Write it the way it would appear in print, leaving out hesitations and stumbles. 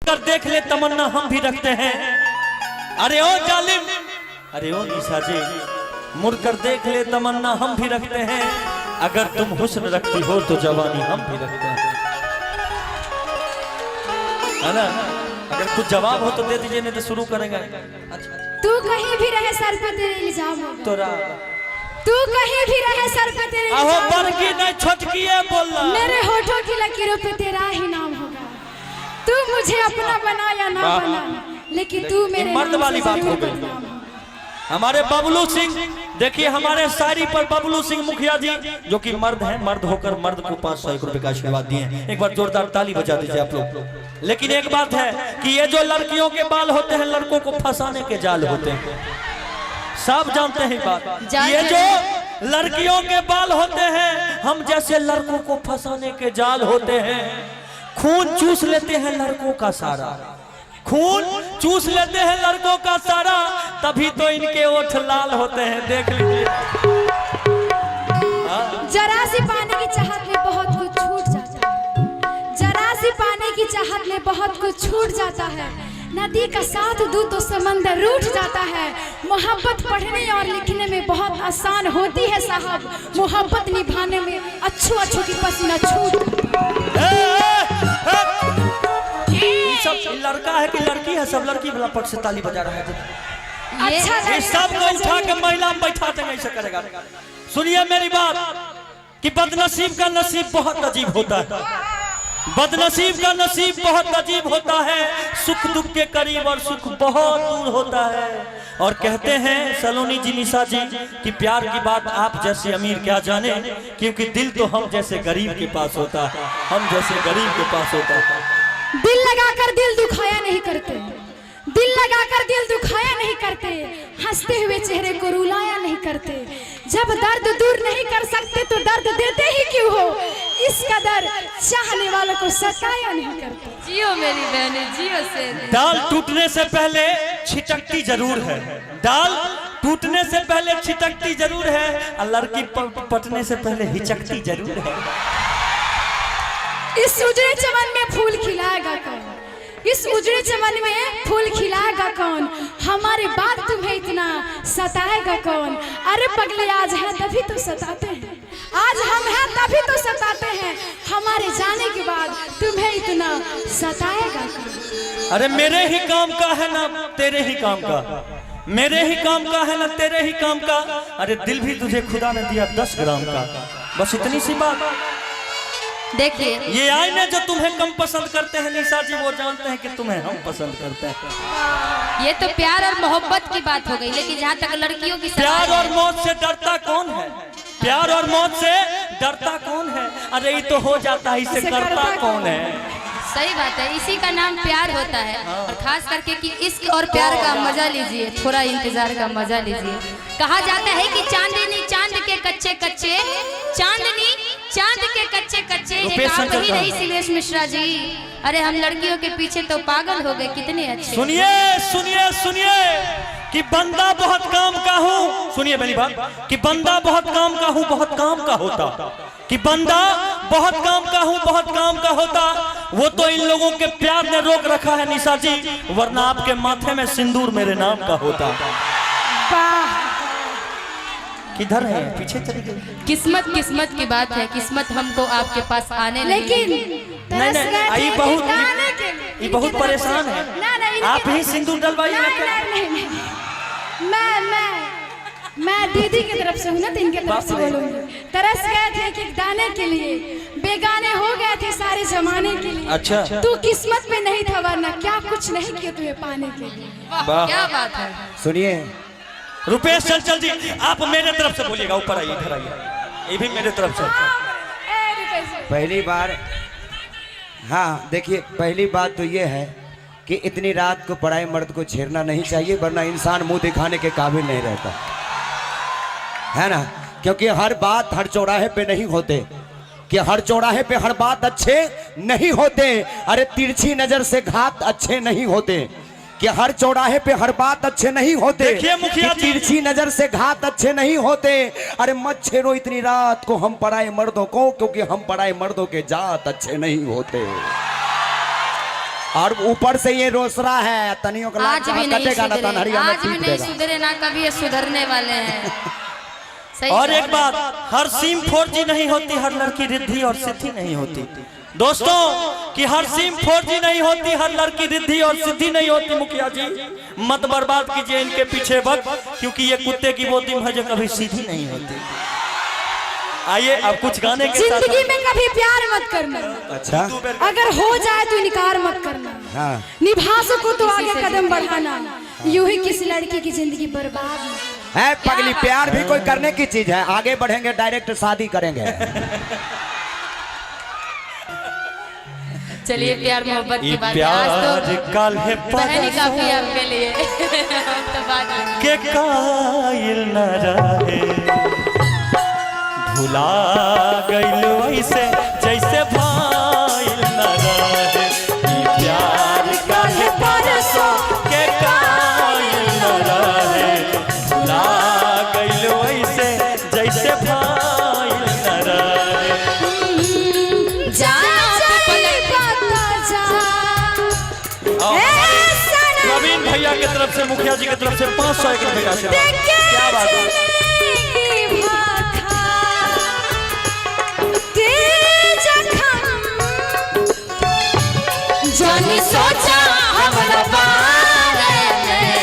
कर देख ले तमन्ना हम भी रखते हैं। अरे ओ जालिम, अरे ओ निशा जी, मुड़कर देख ले तमन्ना हम भी रखते हैं। अगर तुम हुस्न रखती हो तो जवानी हम भी रखते हैं, है ना? अगर कुछ जवाब हो तो दे दीजिए, नहीं तो शुरू करेंगे। अच्छा तू कहीं भी रहे सर पे तेरे इल्जाम होगा। तोरा तू कहीं भी रहे सर पे तेरे आहो इल्जाम बड़की नहीं छोटकी है बोलना। मेरे होठों की लकीरों पे तेरा ही नाम होगा। तू मुझे अपना बना या ना बना, लेकिन तू मेरे मर्द वाली बात हो गई। हमारे बबलू सिंह, देखिए हमारे शायरी पर बबलू सिंह मुखिया जी जो कि मर्द हैं, मर्द होकर मर्द को 500 रुपए का आशीर्वाद दिए हैं। एक बार जोरदार ताली बजा दीजिए आप लोग। लेकिन एक बात है कि ये जो लड़कियों के बाल होते हैं लड़कों को फंसाने के जाल होते हैं, सब जानते हैं बात। ये जो लड़कियों के बाल होते हैं हम जैसे लड़कों को फंसाने के जाल होते हैं। खून चूस लेते हैं लड़कों का सारा, खून चूस लेते हैं लड़कों का सारा, तभी तो इनके ओठ लाल होते हैं। देख लीजिए, जरा सी पाने की चाहत में बहुत कुछ छूट जाता है। जरा सी पाने की चाहत में बहुत कुछ छूट जाता है। नदी का साथ दूं तो समंदर रूठ जाता है। मोहब्बत पढ़ने और लिखने में बहुत आसान होती है साहब, मोहब्बत निभाने में अच्छू अच्छू की पसीना छूट। सब लड़का है कि लड़की है? सब लड़की वाला पक्ष से ताली बजा रहा है। अच्छा ये सब को उठा के महिला में बैठा देंगे, ऐसा करेगा। सुनिए मेरी बात कि बदनसीब का नसीब बहुत अजीब होता है, बदनसीब का नसीब बहुत अजीब होता है। सुख दुख के करीब और सुख बहुत दूर होता है। और कहते हैं सलोनी जी, निशा जी कि प्यार की बात आप जैसे अमीर क्या जाने, क्योंकि दिल तो हम जैसे गरीब के पास होता है, हम जैसे गरीब के पास होता है। दिल लगाकर दिल दुखाया नहीं करते, दिल लगाकर दिल दुखाया नहीं करते, हंसते हुए चेहरे को रुलाया नहीं करते। जब दर्द दूर नहीं कर सकते तो दर्द देते ही क्यों हो, इस कदर चाहने वालों को सताया नहीं करते। जियो मेरी बहने, जियो से। दाल टूटने से पहले छिटकती जरूर है, दाल टूटने से पहले छिटकती जरूर है, और लड़की पटने से पहले हिचकती जरूर है। इस उजड़े चमन में फूल खिलाएगा कौन, इस उजड़े चमन में फूल खिलाएगा कौन, हमारे बाद तुम्हें इतना सताएगा कौन। अरे पगले आज है तभी तो सताते हैं, आज हम हैं तभी तो सताते हैं, हमारे जाने के बाद तुम्हें इतना सताएगा कौन। अरे मेरे ही काम का है ना तेरे ही काम का, मेरे ही काम का है ना तेरे ही काम का। अरे दिल भी तुझे खुदा ने दिया 10 ग्राम का, बस इतनी सी बात। देखिए ये आईने जो तुम्हें कम पसंद करते हैं निशा जी, वो जानते हैं कि तुम्हें हम पसंद करते हैं। ये तो प्यार और मोहब्बत की बात हो गई, लेकिन जहाँ तक लड़कियों की प्यार और मौत से डरता कौन है, प्यार और मौत से डरता कौन है? अरे ये तो हो जाता है, इसे करता कौन है? सही बात है, इसी का नाम प्यार होता है। और खास करके कि इश्क और प्यार का मजा लीजिए, थोड़ा इंतजार का मजा लीजिए। कहा जाता है कि चांदनी चांद के कच्चे कच्चे, चांदनी चांद के कच्चे कच्चे, एक आप ही नहीं शिवेश मिश्रा जी। अरे हम लड़कियों के पीछे तो पागल हो गए, कितने अच्छे। सुनिए सुनिए सुनिए कि बंदा बहुत काम का हूँ, सुनिए मेरी बात कि बंदा बहुत काम का हूँ, बहुत काम का होता, कि बंदा बहुत काम का हूँ, बहुत काम का होता। वो तो इन लोगों के प्यार ने रोक रखा है निशा जी, वरना आपके माथे में सिंदूर मेरे नाम का होता। किधर है? पीछे चली गई। किस्मत किस्मत की बात है, किस्मत हमको आपके पास आने लेकिन नहीं, ये बहुत परेशान है। आप ही सिंदूर डलवाइए। मैं दीदी की तरफ से हूँ ना, तो इनके तरफ से बोलूंगी। तरस गए थे कि दाने के लिए, बेगाने हो गए थे सारे जमाने के लिए। अच्छा, तू किस्मत में नहीं था, वरना क्या कुछ नहीं किया तुम्हें पाने के लिए। क्या बात है। सुनिए रुपेश चंचल जी, आप मेरे तरफ से बोलिएगा, ऊपर आइए, इधर आइए, ये भी मेरे तरफ से। पहली बार, हाँ देखिए, पहली बात तो ये है कि इतनी रात को पराए मर्द को छेड़ना नहीं चाहिए, वरना इंसान मुंह दिखाने के काबिल नहीं रहता है ना। क्योंकि हर बात हर चौराहे पे नहीं होते, कि हर चौराहे पे हर बात अच्छे नहीं होते। अरे तिरछी नजर से घात अच्छे नहीं होते, कि हर चौराहे पे हर बात अच्छे नहीं होते। देखिए मुखिया जी, तिरछी नजर से घात अच्छे नहीं होते। अरे मत छेड़ो इतनी रात को हम पराए मर्दों को, क्योंकि हम पराए मर्दों के जात अच्छे नहीं होते। और ऊपर से ये रोसरा है तनियों का आज भी नहीं कटेगा ना सुधरे, तनहरिया में आज भी पीट नहीं देगा। सुधरे ना कभी ये सुधरने वाले हैं। सही और कहा। एक बात, हर सिम 4G नहीं होती, हर लड़की रिद्धि और सिद्धि नहीं होती दोस्तों, कि हर सिम 4G नहीं होती, हर लड़की रिद्धि और सिद्धि नहीं होती। मुखिया जी मत बर्बाद कीजिए इनके पीछे वक्त, क्योंकि ये कुत्ते की वो दिन है जो कभी सीधी नहीं होती। आइए अब कुछ गाने के साथ। जिंदगी में कभी प्यार मत करना, अच्छा अगर हो जाए तो इनकार मत करना। हाँ निभा सको तो आगे कदम बढ़ाना, यूं ही किसी लड़की की जिंदगी बर्बाद नहीं। है पगली, प्यार भी कोई करने की चीज है। आगे बढ़ेंगे डायरेक्ट शादी करेंगे। चलिए प्यार मोहब्बत की बात है। प्यार आज तो काल्हे बहनी काफी है आपके लिए। तो बात है। के कायल न रहे, भुला गइल वैसे जैसे भाइल न रहे। ई प्यार काल्हे परसों के कायल न रहे, भुला गइल वैसे जैसे भाइल न रहे। प्रवीण भैया की तरफ से, मुखिया जी की तरफ से 501 रुपए का आशीर्वाद। क्या बात है। जानी सोचा हमरा बारे में,